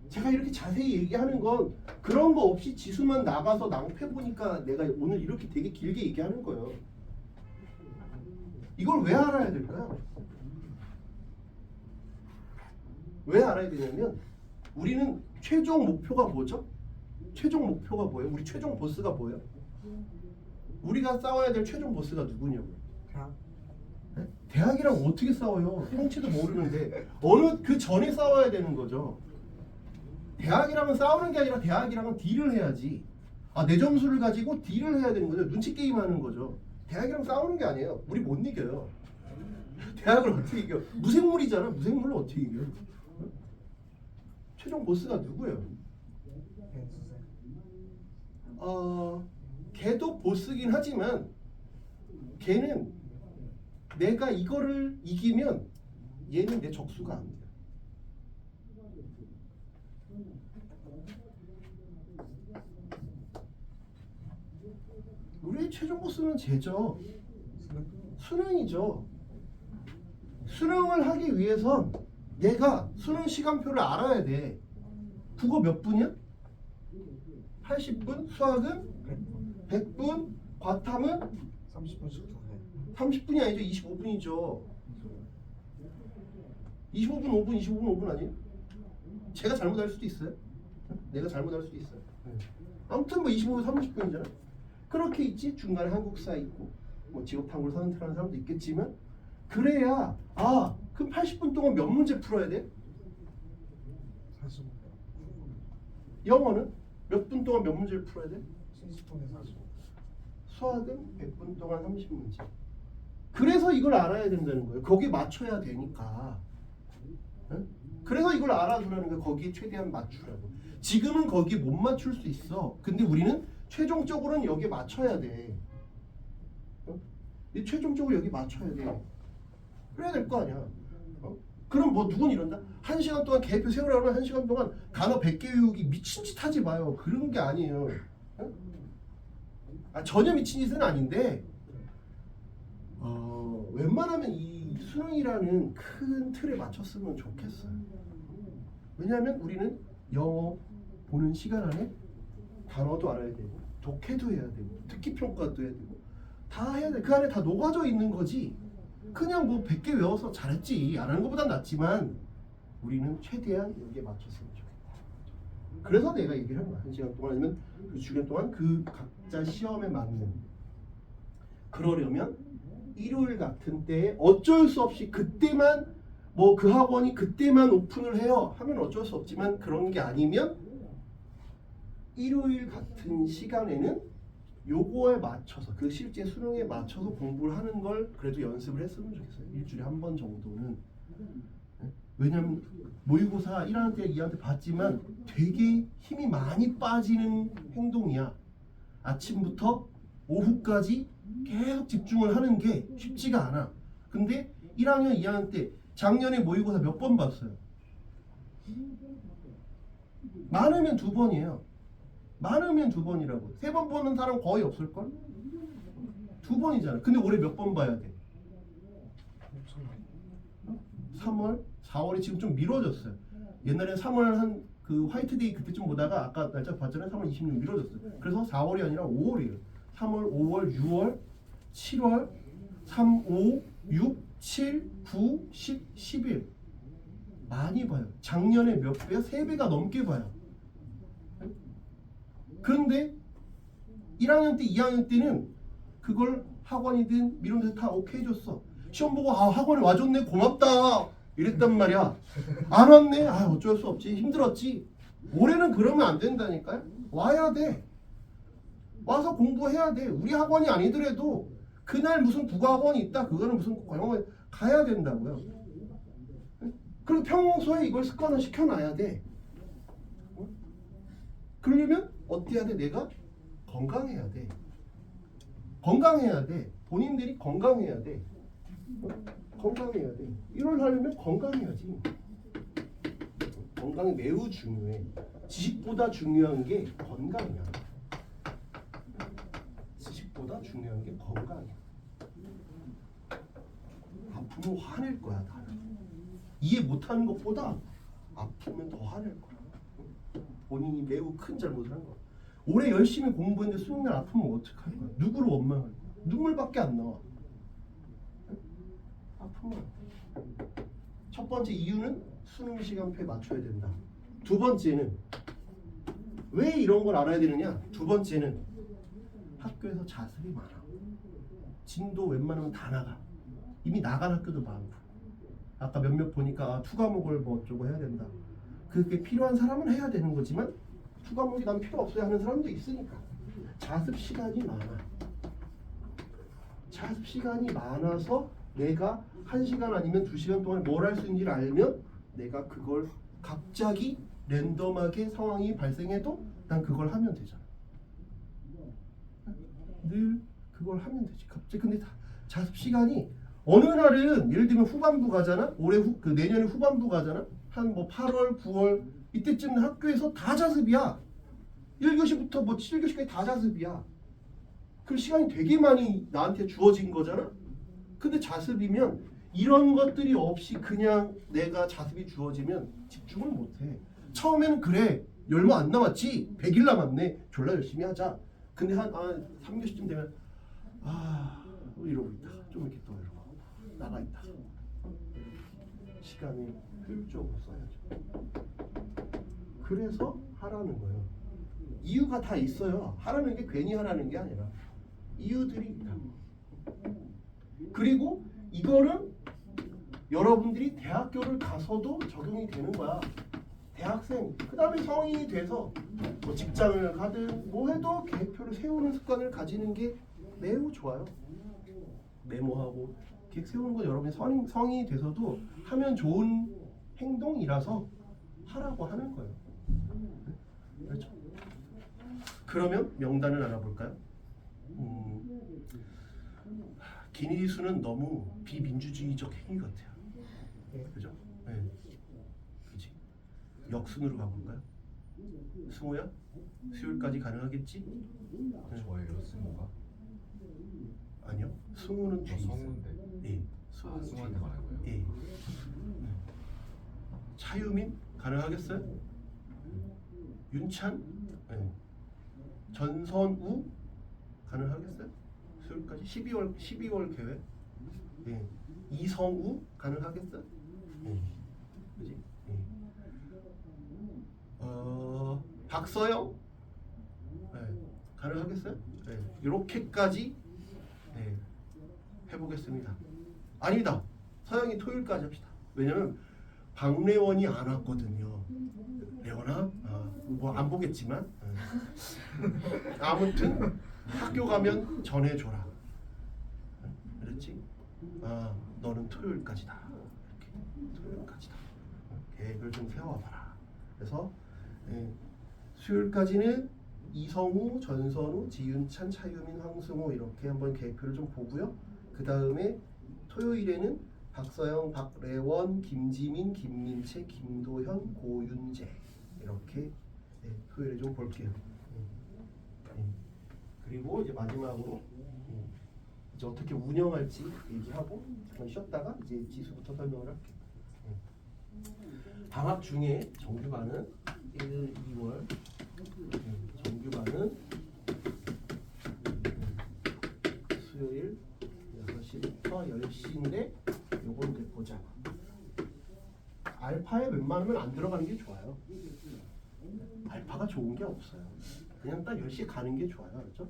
제가 이렇게 자세히 얘기하는 건 그런 거 없이 지수만 나가서 낭패 보니까 내가 오늘 이렇게 되게 길게 얘기하는 거예요. 이걸 왜 알아야 될까요? 왜 알아야 되냐면 우리는 최종 목표가 뭐죠? 최종 목표가 뭐예요? 우리 최종 보스가 뭐예요? 우리가 싸워야 될 최종 보스가 누구냐고요? 네? 대학이랑 어떻게 싸워요? 형치도 모르는데 그 전에 싸워야 되는 거죠. 대학이랑은 싸우는 게 아니라 대학이랑은 딜을 해야지. 내 점수를 가지고 딜을 해야 되는 거죠. 눈치 게임 하는 거죠. 대학이랑 싸우는 게 아니에요. 우리 못 이겨요. 대학을 어떻게 이겨? 무생물이잖아. 무생물을 어떻게 이겨? 최종 보스가 누구예요? 벤수세. 걔도 보스긴 하지만 걔는 내가 이거를 이기면 얘는 내 적수가 안 돼. 우리의 최종 보스는 쟤죠. 수능이죠. 수능을 하기 위해선 얘가 수능 시간표를 알아야 돼. 국어 몇 분이야? 80분, 수학은 100분, 과탐은 30분씩 더 해. 30분이 아니죠. 25분이죠. 25분, 5분, 25분, 5분 아니에요? 제가 잘못할 수도 있어요. 내가 잘못할 수도 있어요. 아무튼 뭐 25분, 30분이잖아. 그렇게 있지. 중간에 한국사 있고 뭐 지옥탕으로 선택하는 사람도 있겠지만 그래야 그럼 80분 동안 몇 문제 풀어야 돼? 45분. 영어는 몇 분 동안 몇 문제를 풀어야 돼? 70분에 45분. 수학은 100분 동안 30문제. 그래서 이걸 알아야 된다는 거예요. 거기에 맞춰야 되니까. 응? 그래서 이걸 알아두라는 거예요. 거기에 최대한 맞추라고. 지금은 거기에 못 맞출 수 있어. 근데 우리는 최종적으로는 여기에 맞춰야 돼. 어? 이 최종적으로 여기 맞춰야 돼. 그래야 될 거 아니야. 그럼 뭐 누군 이런다? 1시간 동안 계획표 세우라고 하면 1시간 동안 단어 100개 외우기 미친 짓 하지 마요. 그런 게 아니에요. 전혀 미친 짓은 아닌데 웬만하면 이 수능이라는 큰 틀에 맞췄으면 좋겠어요. 왜냐하면 우리는 영어 보는 시간 안에 단어도 알아야 되고 독해도 해야 되고 듣기평가도 해야 되고 다 해야 돼. 그 안에 다 녹아져 있는 거지. 그냥 뭐 100개 외워서 잘했지 안 하는 것보단 낫지만 우리는 최대한 여기에 맞췄으면 좋겠다. 그래서 내가 얘기를 한 거야. 1시간 동안 아니면 그 주간 동안 그 각자 시험에 맞는. 그러려면 일요일 같은 때에 어쩔 수 없이 그때만 뭐 그 학원이 그때만 오픈을 해요 하면 어쩔 수 없지만 그런 게 아니면 일요일 같은 시간에는 요거에 맞춰서 그 실제 수능에 맞춰서 공부를 하는 걸 그래도 연습을 했으면 좋겠어요. 일주일에 한 번 정도는. 왜냐면 모의고사 1학년 때 2학년 때 봤지만 되게 힘이 많이 빠지는 행동이야. 아침부터 오후까지 계속 집중을 하는 게 쉽지가 않아. 근데 1학년 2학년 때 작년에 모의고사 몇 번 봤어요? 많으면 2번이에요. 많으면 2번이라고. 3번 보는 사람 거의 없을걸? 2번이잖아. 근데 올해 몇 번 봐야 돼? 3월, 4월이 지금 좀 미뤄졌어요. 옛날에는 3월 한 그 화이트데이 그때쯤 보다가 아까 날짜 봤잖아요. 3월 26일 미뤄졌어요. 그래서 4월이 아니라 5월이에요. 3월, 5월, 6월, 7월, 3, 5, 6, 7, 9, 10, 11 많이 봐요. 작년에 몇 배야? 3배가 넘게 봐요. 그런데 1학년 때, 2학년 때는 그걸 학원이든 이런 데서 다 오케이 해줬어. 시험 보고 학원에 와줬네 고맙다 이랬단 말이야. 안 왔네 어쩔 수 없지 힘들었지. 올해는 그러면 안 된다니까요. 와야 돼. 와서 공부해야 돼. 우리 학원이 아니더라도 그날 무슨 국어학원이 있다 그거는 무슨 영어에 가야 된다고요. 그리고 평소에 이걸 습관화 시켜놔야 돼. 그러려면 어떻게 해야 돼? 내가 건강해야 돼. 건강해야 돼. 본인들이 건강해야 돼. 건강해야 돼. 이걸 하려면 건강해야지. 건강이 매우 중요해. 지식보다 중요한 게 건강이야. 지식보다 중요한 게 건강이야. 아프면 화낼 거야. 나는. 이해 못하는 것보다 아프면 더 화낼 거야. 본인이 매우 큰 잘못을 한 거야. 올해 열심히 공부했는데 수능날 아프면 어떡할 거야? 누구를 원망할 거야? 눈물밖에 안 나와. 아프면. 첫 번째 이유는 수능 시간표에 맞춰야 된다. 두 번째는 왜 이런 걸 알아야 되느냐? 두 번째는 학교에서 자습이 많아. 진도 웬만하면 다 나가. 이미 나간 학교도 많고. 아까 몇몇 보니까 투과목을 뭐 어쩌고 해야 된다. 그게 필요한 사람은 해야 되는 거지만 투과목이 난 필요 없어야 하는 사람도 있으니까 자습 시간이 많아. 자습 시간이 많아서 내가 1시간 아니면 2시간 동안 뭘 할 수 있는지를 알면 내가 그걸 갑자기 랜덤하게 상황이 발생해도 난 그걸 하면 되잖아. 늘 그걸 하면 되지. 갑자기 근데 자습 시간이 어느 날은 예를 들면 후반부 가잖아. 그 내년에 후반부 가잖아. 한 뭐 8월, 9월 이때쯤 학교에서 다 자습이야. 1교시부터 뭐 7교시까지 다 자습이야. 그 시간이 되게 많이 나한테 주어진 거잖아. 근데 자습이면 이런 것들이 없이 그냥 내가 자습이 주어지면 집중을 못해. 처음에는 그래. 얼마 안 남았지. 100일 남았네. 졸라 열심히 하자. 근데 한 3교시쯤 되면 이러고 있다. 좀 이렇게 또 이러고 나가 있다. 시간을 효율적으로 써야죠. 그래서 하라는 거예요. 이유가 다 있어요. 하라는 게 괜히 하라는 게 아니라 이유들이 있다. 그리고 이거는 여러분들이 대학교를 가서도 적용이 되는 거야. 대학생, 그 다음에 성인이 돼서 뭐 직장을 가든 뭐 해도 계획표를 세우는 습관을 가지는 게 매우 좋아요. 메모하고 계획 세우는 거 여러분이 성인이 돼서도 하면 좋은 행동이라서 하라고 하는 거예요. 그렇죠? 그러면 명단을 알아볼까요? 기니수는 너무 비민주주의적 행위 같아요. 그죠? 네. 그지? 역순으로 가볼까요? 승우야? 수요일까지 가능하겠지? 네. 저예요, 승우가? 아니요. 승우는 저 뒤에 있어요. 성우인데. 예. 승우한테 말한 거예요? 예. 차유민 가능하겠어요? 윤찬? 네. 전선우 가능하겠어요? 수요일까지 12월 계획. 예. 이성우 가능하겠어요? 예. 그지? 예. 박서영? 네. 가능하겠어요? 네. 이렇게까지 네. 해보겠습니다. 아니다. 서영이 토요일까지 합시다. 왜냐면 박래원이 안 왔거든요. 레원아, 뭐 안 보겠지만 아무튼 학교 가면 전해줘라. 그렇지? 너는 토요일까지다. 이렇게 토요일까지다. 계획을 좀 세워봐라. 그래서 수요일까지는 이성우, 전선우, 지윤찬, 차유민, 황승호 이렇게 한번 계획표를 좀 보고요. 그 다음에 토요일에는 박서영, 박래원, 김지민, 김민채, 김도현, 고윤재 이렇게 토요일에 좀 볼게요. 그리고 이제 마지막으로 이제 어떻게 운영할지 얘기하고 잠깐 쉬었다가 이제 지수부터 설명을 할게요. 방학 중에 정규반은 1, 2월, 정규반은 수요일 6시부터 10시인데 요건 이제 보자. 알파에 웬만하면 안 들어가는 게 좋아요. 알파가 좋은 게 없어요. 그냥 딱 10시에 가는 게 좋아요. 그렇죠?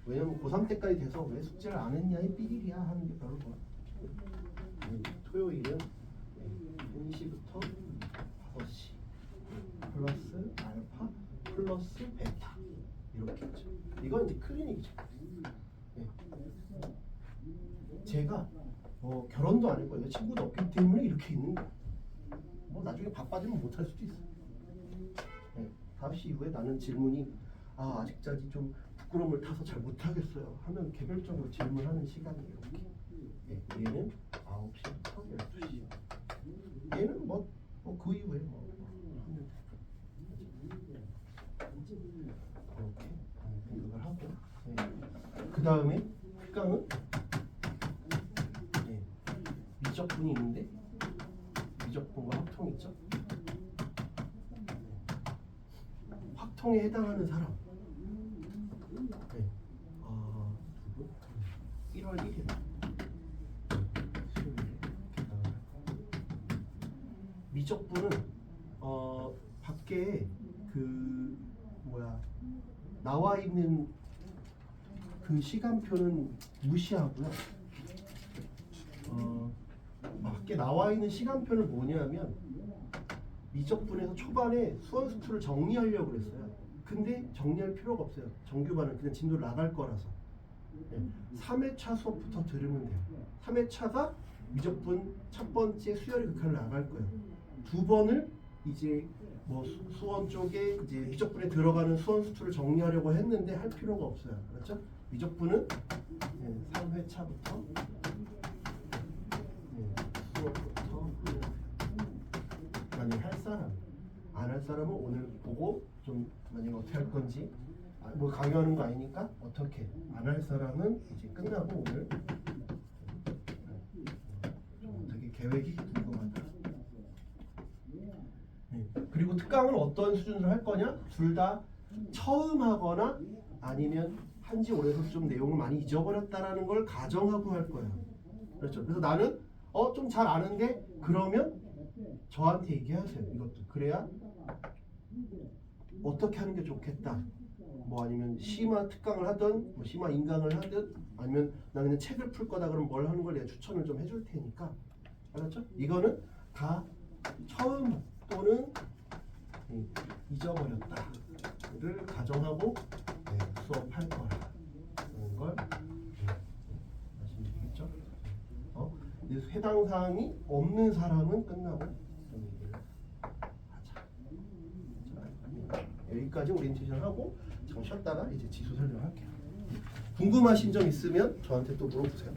왜냐면 고3 때까지 돼서 왜 숙제를 안 했냐 이 삐리리야 하는 게 별로 좋아. 토요일은 1시부터 5시 플러스 알파 플러스 베타 이렇게 있죠. 이건 이제 클리닉이죠. 제가 결혼도 안 했고 친구도 없기 때문에 이렇게 있는 거야. 뭐 나중에 바빠지면 못할 수도 있어. 5시 이후에 나는 질문이 아직까지 좀 부끄러움을 타서 잘 못하겠어요 하면 개별적으로 질문하는 시간이 이렇게. 얘는 9시부터 12시. 얘는 뭐 그 이후에 하면 이렇게 생각을 하고. 그 다음에 특강은 미적분이 있는데 미적분과 확통 있죠. 확통에 해당하는 사람. 1월 1일 미적분은 밖에 나와 있는 그 시간표는 무시하고요. 밖에 나와 있는 시간표는 뭐냐면 미적분에서 초반에 수원수투를 정리하려고 그랬어요. 근데 정리할 필요가 없어요. 정규반은 그냥 진도를 나갈 거라서. 3회차 수업부터 들으면 돼요. 3회차가 미적분 첫 번째 수열의 극한을 나갈 거예요. 두 번을 이제 뭐 수원 쪽에 이제 미적분에 들어가는 수원 수투를 정리하려고 했는데 할 필요가 없어요. 그렇죠? 미적분은 3회차부터 수업부터 만약에 할 사람 안 할 사람은 오늘 보고 좀 만약에 어떻게 할 건지 뭐 강요하는 거 아니니까 어떻게 안 할 사람은 이제 끝나고 오늘 어떻게 계획이 궁금하다. 그리고 특강은 어떤 수준으로 할 거냐? 둘 다 처음 하거나 아니면 한지 오래서 좀 내용을 많이 잊어버렸다라는 걸 가정하고 할 거예요. 그렇죠? 그래서 나는 좀 잘 아는데 그러면 저한테 얘기하세요. 이것도 그래야 어떻게 하는 게 좋겠다. 뭐 아니면 심화 특강을 하든 뭐 심화 인강을 하든 아니면 나 그냥 책을 풀 거다 그러면 뭘 하는 걸 내가 추천을 좀 해줄 테니까. 알았죠? 이거는 다 처음 또는 잊어버렸다를 가정하고 수업할 거라는 걸 말씀드리겠죠. 해당 사항이 없는 사람은 끝나고 좀 얘기를 하자. 자, 여기까지 오리엔테이션 하고 잠깐 쉬었다가 이제 지수 설명할게요. 궁금하신 점 있으면 저한테 또 물어보세요.